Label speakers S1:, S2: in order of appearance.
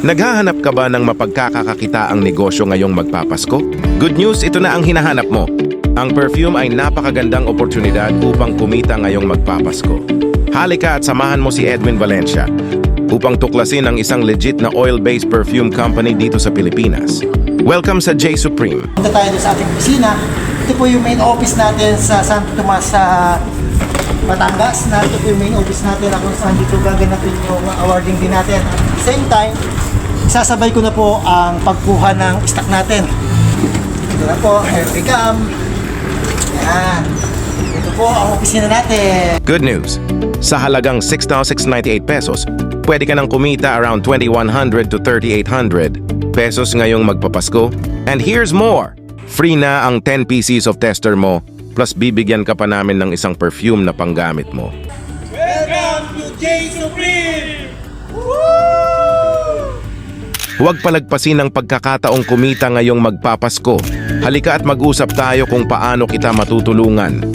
S1: Naghahanap ka ba ng mapagkakakakitaang negosyo ngayong magpapasko? Good news, ito na ang hinahanap mo. Ang perfume ay napakagandang oportunidad upang kumita ngayong magpapasko. Halika at samahan mo si Edwin Valencia upang tuklasin ang isang legit na oil-based perfume company dito sa Pilipinas. Welcome sa J Supreme.
S2: Punta tayo doon sa ating opisina. Ito po yung main office natin sa Santo Tomas sa Batangas. Ito po yung main office natin na kung saan dito gaganapin yung awarding din natin. At the same time, sasabay ko na po ang pagkuha ng stock natin. Ito na po, here we come. Yan. Ito po ang opisina natin.
S1: Good news! Sa halagang 6,698 pesos, pwede ka nang kumita around 2,100 to 3,800 pesos ngayong magpapasko. And here's more! Free na ang 10 pieces of tester mo, plus bibigyan ka pa namin ng isang perfume na panggamit mo.
S3: Welcome to J Supreme!
S1: Huwag palagpasin ang pagkakataong kumita ngayong magpapasko. Halika at mag-usap tayo kung paano kita matutulungan.